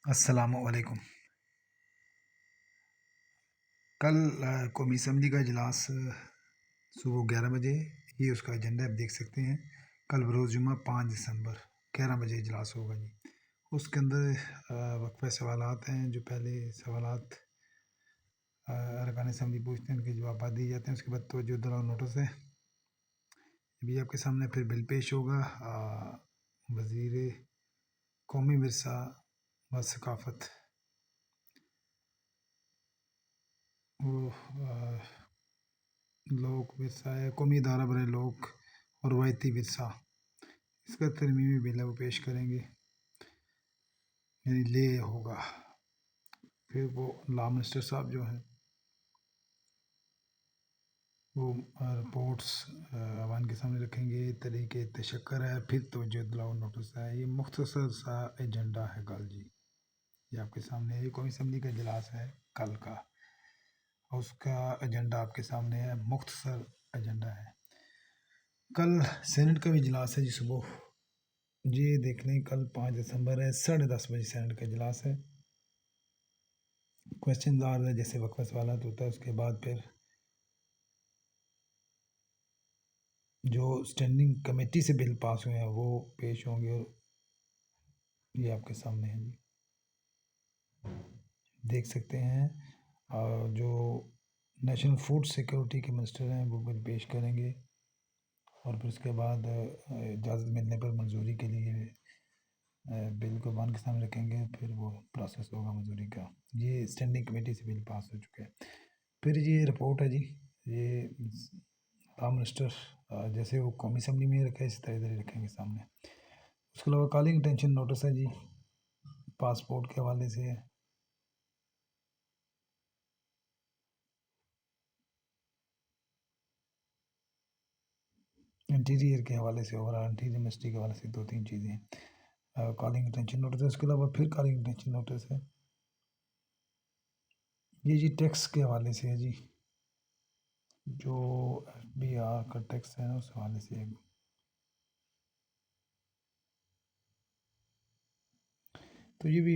السلام علیکم۔ کل قومی اسمبلی کا اجلاس صبح 11 بجے، یہ اس کا ایجنڈا آپ دیکھ سکتے ہیں۔ کل بروز جمعہ 5 دسمبر 11 بجے اجلاس ہوگا جی۔ اس کے اندر وقفہ سوالات ہیں، جو پہلے سوالات ارکان اسمبلی پوچھتے ہیں، ان کے جوابات دیے جاتے ہیں۔ اس کے بعد توجہ دلاؤ نوٹس ہے، ابھی آپ کے سامنے۔ پھر بل پیش ہوگا، وزیر قومی ورثہ و ثقافت، وہ لوک ورثہ ہے، قومی ادارہ برائے لوک اور روایتی ورثہ، اس کا ترمیمی بل ہے، وہ پیش کریں گے، یعنی لے ہوگا۔ پھر وہ لا منسٹر صاحب جو ہیں وہ رپورٹس عوام کے سامنے رکھیں گے۔ طریقے تشکر ہے، پھر توجہ دلاؤ نوٹس ہے۔ یہ مختصر سا ایجنڈا ہے کل جی، یہ آپ کے سامنے ہے۔ یہ قومی اسمبلی کا اجلاس ہے کل کا، اس کا ایجنڈا آپ کے سامنے ہے، مختصر ایجنڈا ہے۔ کل سینٹ کا بھی اجلاس ہے جی صبح، جی دیکھ لیں، کل 5 دسمبر ہے، 10:30 بجے سینٹ کا اجلاس ہے۔ کویسچن آر ہے، جیسے وقفہ سوالات ہوتا ہے، اس کے بعد پھر جو اسٹینڈنگ کمیٹی سے بل پاس ہوئے ہیں وہ پیش ہوں گے، اور یہ آپ کے سامنے ہیں جی، دیکھ سکتے ہیں۔ اور جو نیشنل فوڈ سیکورٹی کے منسٹر ہیں وہ بل پیش کریں گے، اور پھر اس کے بعد اجازت ملنے پر منظوری کے لیے بل کو عوام کے سامنے رکھیں گے، پھر وہ پروسیس ہوگا منظوری کا۔ یہ اسٹینڈنگ کمیٹی سے بل پاس ہو چکا ہے۔ پھر یہ رپورٹ ہے جی، یہ پرائم منسٹر جیسے وہ قومی اسمبلی میں رکھے اسی طرح ادھر ہی رکھیں گے سامنے۔ اس کے علاوہ کالنگ اٹینشن نوٹس ہے جی، پاسپورٹ کے حوالے سے ہے۔ انٹیریئر کے حوالے سے، اوورال انٹیریئر منسٹری کے حوالے سے 2-3 چیزیں ہیں۔ کالنگ اٹینشن نوٹس ہے، اس کے علاوہ پھر کالنگ اٹینشن نوٹس ہے یہ جی، ٹیکس کے حوالے سے ہے جی، جو FBR کا ٹیکس ہے نا، اس حوالے سے ہے۔ تو یہ بھی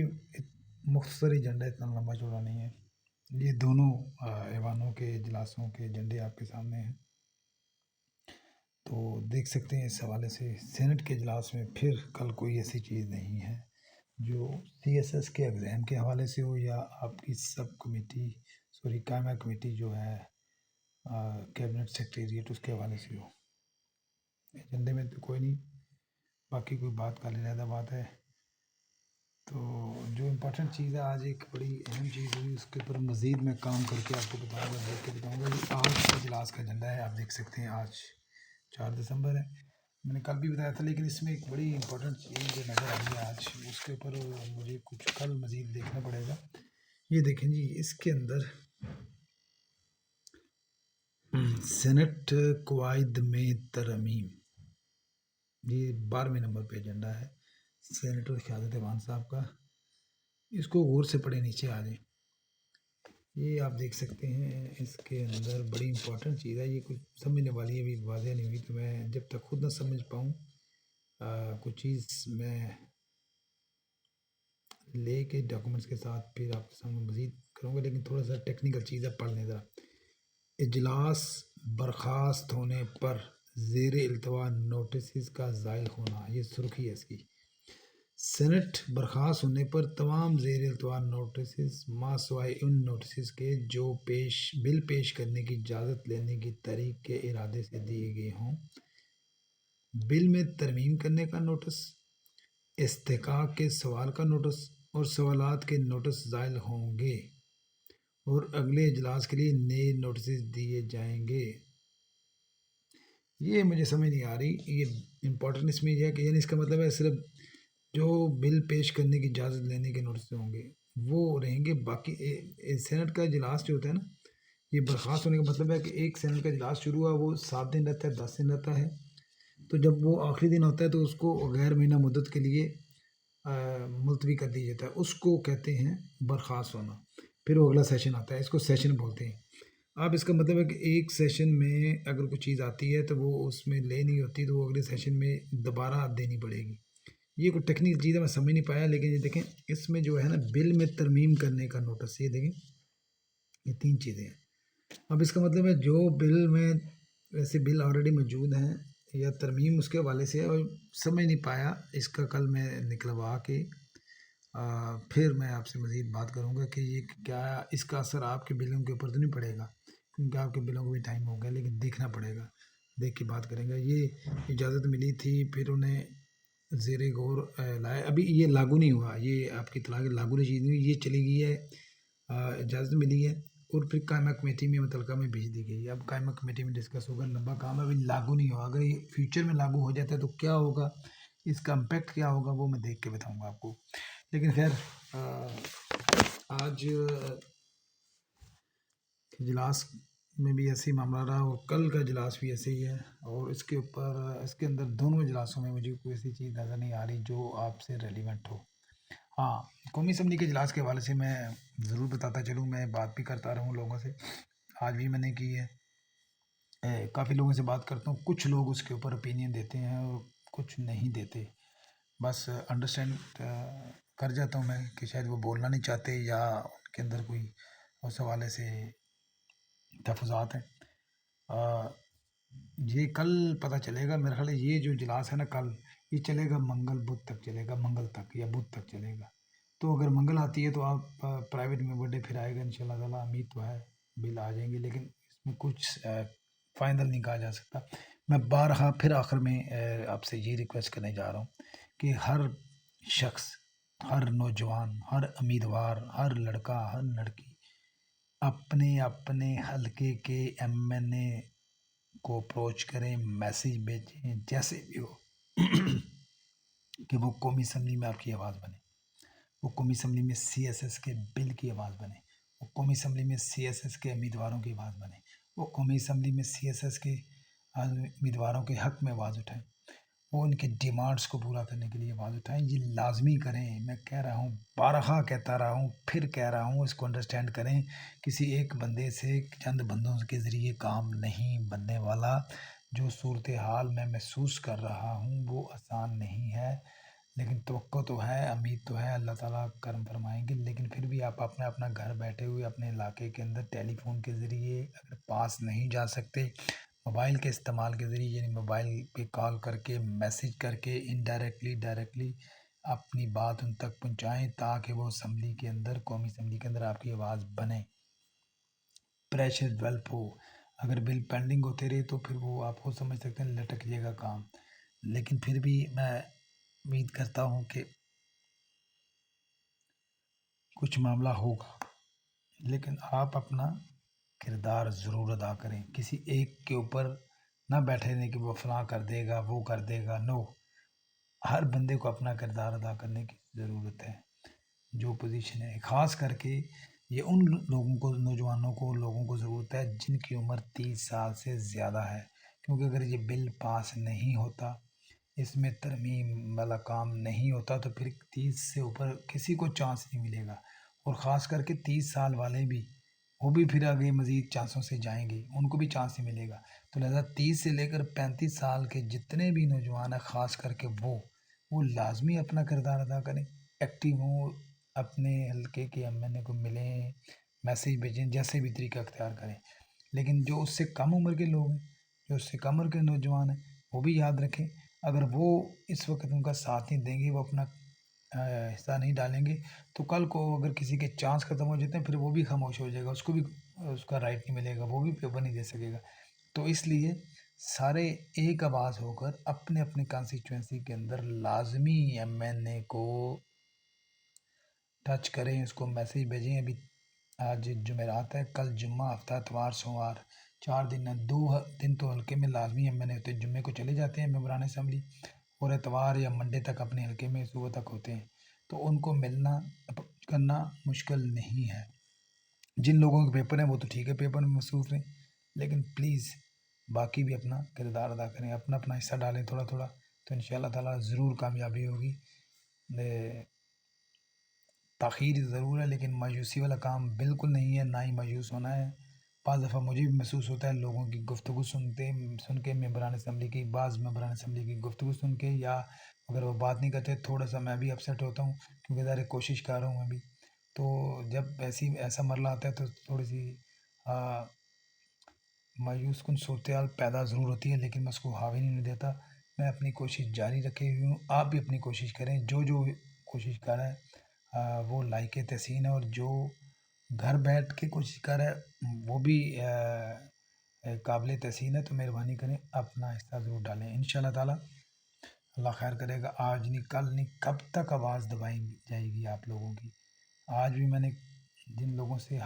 مختصر ایجنڈا، اتنا لمبا چوڑا نہیں ہے۔ یہ دونوں ایوانوں کے اجلاسوں کے ایجنڈے آپ کے سامنے ہیں، تو دیکھ سکتے ہیں۔ اس حوالے سے سینٹ کے اجلاس میں پھر کل کوئی ایسی چیز نہیں ہے جو CSS کے ایگزام کے حوالے سے ہو، یا آپ کی سب کمیٹی قائمہ کمیٹی جو ہے کیبنٹ سیکریٹریٹ، اس کے حوالے سے ہو۔ ایجنڈے میں تو کوئی نہیں، باقی کوئی بات کا علیحدہ بات ہے۔ تو جو امپورٹنٹ چیز ہے آج، ایک بڑی اہم چیز ہوئی، اس کے اوپر مزید میں کام کر کے آپ کو بتاؤں گا، دیکھ کے بتاؤں گا۔ یہ آج کا اجلاس کا ایجنڈا ہے، آپ دیکھ سکتے ہیں۔ آج 4 دسمبر ہے، میں نے کل بھی بتایا تھا، لیکن اس میں ایک بڑی امپورٹنٹ چیز جو نظر آئی ہے آج، اس کے اوپر مجھے کچھ کل مزید دیکھنا پڑے گا۔ یہ دیکھیں جی، اس کے اندر سینٹ قواعد میں ترمیم، یہ 12ویں نمبر پہ ایجنڈا ہے، سینیٹر قیادت ایوان صاحب کا۔ اس کو غور سے پڑھے، نیچے آ جائیں۔ یہ آپ دیکھ سکتے ہیں، اس کے اندر بڑی امپورٹنٹ چیز ہے، یہ کچھ سمجھنے والی ہے، ابھی واضح نہیں ہوئی، تو میں جب تک خود نہ سمجھ پاؤں کچھ چیز میں لے کے ڈاکومنٹس کے ساتھ پھر آپ کے سامنے مزید کروں گا، لیکن تھوڑا سا ٹیکنیکل چیز ہے، پڑھ لیں ذرا۔ اجلاس برخاست ہونے پر زیر التوا نوٹسز کا زائل ہونا، یہ سرخی ہے اس کی۔ سینٹ برخاست ہونے پر تمام زیر التوا نوٹسز ما سوائے ان نوٹسز کے جو بل پیش کرنے کی اجازت لینے کی تاریخ کے ارادے سے دیے گئے ہوں، بل میں ترمیم کرنے کا نوٹس، استحقاق کے سوال کا نوٹس اور سوالات کے نوٹس زائل ہوں گے، اور اگلے اجلاس کے لیے نئے نوٹسز دیے جائیں گے۔ یہ مجھے سمجھ نہیں آ رہی، یہ امپورٹنٹ اس میں یہ ہے کہ یعنی اس کا مطلب ہے صرف جو بل پیش کرنے کی اجازت لینے کے نوٹس ہوں گے وہ رہیں گے، باقی سینٹ کا اجلاس جو ہوتا ہے نا، یہ برخاست ہونے کا مطلب ہے کہ ایک سینٹ کا اجلاس شروع ہوا، وہ 7 دن رہتا ہے، 10 دن رہتا ہے، تو جب وہ آخری دن ہوتا ہے تو اس کو غیر مہینہ مدت کے لیے ملتوی کر دیا جاتا ہے، اس کو کہتے ہیں برخاست ہونا۔ پھر وہ اگلا سیشن آتا ہے، اس کو سیشن بولتے ہیں۔ اب اس کا مطلب ہے کہ ایک سیشن میں اگر کوئی چیز آتی ہے تو وہ اس میں لے نہیں ہوتی، تو وہ اگلے سیشن میں دوبارہ دینی پڑے گی۔ یہ کوئی ٹیکنیکل چیز ہے، میں سمجھ نہیں پایا، لیکن یہ دیکھیں اس میں جو ہے نا بل میں ترمیم کرنے کا نوٹس، یہ دیکھیں یہ 3 چیزیں ہیں۔ اب اس کا مطلب ہے جو بل میں ویسے بل آلریڈی موجود ہیں یا ترمیم اس کے حوالے سے ہے، اور سمجھ نہیں پایا اس کا، کل میں نکلوا کے پھر میں آپ سے مزید بات کروں گا کہ یہ کیا اس کا اثر آپ کے بلوں کے اوپر تو نہیں پڑے گا، کیونکہ آپ کے بلوں کو بھی ٹائم ہو گیا، لیکن دیکھنا پڑے گا، دیکھ کے بات کریں گا۔ یہ اجازت ملی تھی، پھر انہیں زیر غور لایا، ابھی یہ لاگو نہیں ہوا، یہ آپ کی اطلاع لاگو نہیں چیز نہیں ہوئی، یہ چلی گئی ہے، اجازت ملی ہے، اور پھر قائمہ کمیٹی میں متعلقہ میں بھیج دی گئی ہے۔ اب قائمہ کمیٹی میں ڈسکس ہوگا، لمبا کام ہے، ابھی لاگو نہیں ہوا، اگر یہ فیوچر میں لاگو ہو جاتا ہے تو کیا ہوگا، اس کا امپیکٹ کیا ہوگا، وہ میں دیکھ کے بتاؤں گا آپ کو۔ لیکن خیر آج اجلاس میں بھی ایسے ہی معاملہ رہا، اور کل کا اجلاس بھی ایسے ہی ہے، اور اس کے اوپر اس کے اندر دونوں اجلاسوں میں مجھے کوئی ایسی چیز نظر نہیں آ رہی جو آپ سے ریلیونٹ ہو۔ ہاں، قومی اسمبلی کے اجلاس کے حوالے سے میں ضرور بتاتا چلوں، میں بات بھی کرتا رہا ہوں لوگوں سے، آج بھی میں نے کی ہے، کافی لوگوں سے بات کرتا ہوں، کچھ لوگ اس کے اوپر اوپینین دیتے ہیں اور کچھ نہیں دیتے، بس انڈرسٹینڈ کر جاتا ہوں میں کہ شاید وہ بولنا نہیں چاہتے یا ان کے اندر کوئی اس حوالے سے تحفظات ہیں۔ یہ کل پتہ چلے گا، میرا خیال ہے یہ جو اجلاس ہے نا کل، یہ چلے گا منگل بدھ تک، چلے گا منگل تک یا بدھ تک چلے گا، تو اگر منگل آتی ہے تو آپ پرائیویٹ میں برتھ ڈے پھر آئے گا ان شاء اللہ تعالیٰ، امید تو ہے بل آ جائیں گے، لیکن اس میں کچھ فائنل نہیں کہا جا سکتا۔ میں بارہا پھر آخر میں آپ سے یہ ریکویسٹ کرنے جا رہا ہوں کہ ہر شخص، ہر نوجوان، ہر امیدوار، ہر لڑکا، ہر لڑکی اپنے اپنے حلقے کے ایم این اے کو اپروچ کریں، میسیج بھیجیں، جیسے بھی ہو کہ وہ قومی اسمبلی میں آپ کی آواز بنے، وہ قومی اسمبلی میں سی ایس ایس کے بل کی آواز بنے، وہ قومی اسمبلی میں سی ایس ایس کے امیدواروں کی آواز بنے، وہ قومی اسمبلی میں سی ایس ایس کے امیدواروں کے حق میں آواز اٹھائیں، وہ ان کے ڈیمانڈس کو پورا کرنے کے لیے آواز اٹھائیں، یہ لازمی کریں۔ میں کہہ رہا ہوں، بارہا کہتا رہا ہوں، پھر کہہ رہا ہوں، اس کو انڈرسٹینڈ کریں، کسی ایک بندے سے، چند بندوں کے ذریعے کام نہیں بننے والا۔ جو صورتحال میں محسوس کر رہا ہوں وہ آسان نہیں ہے، لیکن توقع تو ہے، امید تو ہے، اللہ تعالیٰ کرم فرمائیں گے، لیکن پھر بھی آپ اپنا اپنا گھر بیٹھے ہوئے اپنے علاقے کے اندر ٹیلی فون کے ذریعے اگر پاس نہیں جا سکتے، موبائل کے استعمال کے ذریعے، یعنی موبائل پہ کال کر کے، میسیج کر کے، انڈائریکٹلی ڈائریکٹلی اپنی بات ان تک پہنچائیں تاکہ وہ اسمبلی کے اندر، قومی اسمبلی کے اندر آپ کی آواز بنے، پریشر ڈیولپ ہو۔ اگر بل پینڈنگ ہوتے رہے تو پھر وہ آپ کو سمجھ سکتے ہیں لٹک جائے گا کام، لیکن پھر بھی میں امید کرتا ہوں کہ کچھ معاملہ ہوگا، لیکن آپ اپنا کردار ضرور ادا کریں، کسی ایک کے اوپر نہ بیٹھے رہیں کہ وہ فلاں کر دے گا، وہ کر دے گا، نو، ہر بندے کو اپنا کردار ادا کرنے کی ضرورت ہے، جو پوزیشن ہے، خاص کر کے یہ ان لوگوں کو، نوجوانوں کو، لوگوں کو ضرورت ہے جن کی عمر 30 سال سے زیادہ ہے، کیونکہ اگر یہ بل پاس نہیں ہوتا، اس میں ترمیم والا کام نہیں ہوتا، تو پھر 30 سے اوپر کسی کو چانس نہیں ملے گا، اور خاص کر کے 30 سال والے بھی، وہ بھی پھر آگے مزید چانسوں سے جائیں گے، ان کو بھی چانس نہیں ملے گا، تو لہذا 30 سے لے کر 35 سال کے جتنے بھی نوجوان ہیں، خاص کر کے وہ لازمی اپنا کردار ادا کریں، ایکٹیو ہوں، اپنے حلقے کے ایم این اے کو ملیں، میسیج بھیجیں، جیسے بھی طریقہ اختیار کریں، لیکن جو اس سے کم عمر کے لوگ ہیں، جو اس سے کم عمر کے نوجوان ہیں، وہ بھی یاد رکھیں، اگر وہ اس وقت ان کا ساتھ نہیں دیں گے، وہ اپنا حصہ نہیں ڈالیں گے، تو کل کو اگر کسی کے چانس ختم ہو جاتے ہیں، پھر وہ بھی خاموش ہو جائے گا، اس کو بھی اس کا رائٹ نہیں ملے گا، وہ بھی پیپر نہیں دے سکے گا، تو اس لیے سارے ایک آواز ہو کر اپنے اپنے کانسٹیچوئنسی کے اندر لازمی ایم این اے کو ٹچ کریں، اس کو میسیج بھیجیں۔ ابھی آج جمعرات ہے، کل جمعہ، ہفتہ اتوار، سوموار، 4 دن ہے، 2 دن تو حلقے میں لازمی ایم این اے ہوتے ہیں، جمعے کو چلے جاتے ہیں ممبران اسمبلی، اور اتوار یا منڈے تک اپنے حلقے میں صبح تک ہوتے ہیں، تو ان کو ملنا کرنا مشکل نہیں ہے۔ جن لوگوں کے پیپر ہیں وہ تو ٹھیک ہے، پیپر میں مصروف رہیں، لیکن پلیز باقی بھی اپنا کردار ادا کریں، اپنا اپنا حصہ ڈالیں تھوڑا تھوڑا، تو ان شاء اللہ تعالیٰ ضرور کامیابی ہوگی۔ تاخیر ضرور ہے، لیکن مایوسی والا کام بالکل نہیں ہے، نہ ہی مایوس ہونا ہے، بعض دفعہ مجھے بھی محسوس ہوتا ہے لوگوں کی گفتگو سن کے ممبران اسمبلی کی بعض ممبران اسمبلی کی گفتگو سن کے، یا اگر وہ بات نہیں کرتے تھوڑا سا میں بھی اپسیٹ ہوتا ہوں، کیونکہ ظاہر ہے کوشش کر رہا ہوں میں بھی. تو جب ایسا مرحلہ آتا ہے تو تھوڑی سی مایوس کن صورتحال پیدا ضرور ہوتی ہے، لیکن میں اس کو حاوی نہیں ہونے دیتا. میں اپنی کوشش جاری رکھے ہوئی ہوں. آپ بھی اپنی کوشش کریں. جو کوشش کر رہا ہے وہ لائق تحسین ہے، اور جو گھر بیٹھ کے کوشش کر رہا ہے وہ بھی قابل تحسین ہے. تو مہربانی کریں اپنا حصہ ضرور ڈالیں. ان شاء اللہ تعالیٰ اللہ خیر کرے گا. آج نہیں کل نہیں کب تک آواز دبائی جائے گی آپ لوگوں کی. آج بھی میں نے جن لوگوں سے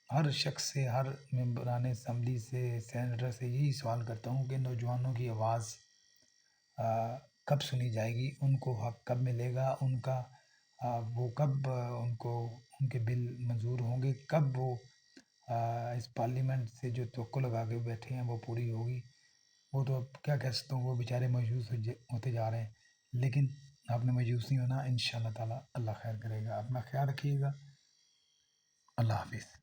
ہر شخص سے، ہر ممبران اسمبلی سے، سینیٹر سے یہی سوال کرتا ہوں کہ نوجوانوں کی آواز کب سنی جائے گی، ان کو حق کب ملے گا، ان کا وہ کب ان کے بل منظور ہوں گے، کب وہ اس پارلیمنٹ سے جو توقع لگا کے بیٹھے ہیں وہ پوری ہوگی. وہ تو اب کیا کہہ سکتا ہوں، وہ بیچارے مایوس ہوتے جا رہے ہیں. لیکن آپ نے مایوس نہیں ہونا. ان شاء اللہ تعالیٰ اللہ خیر کرے گا. اپنا خیال رکھیے گا. اللہ حافظ.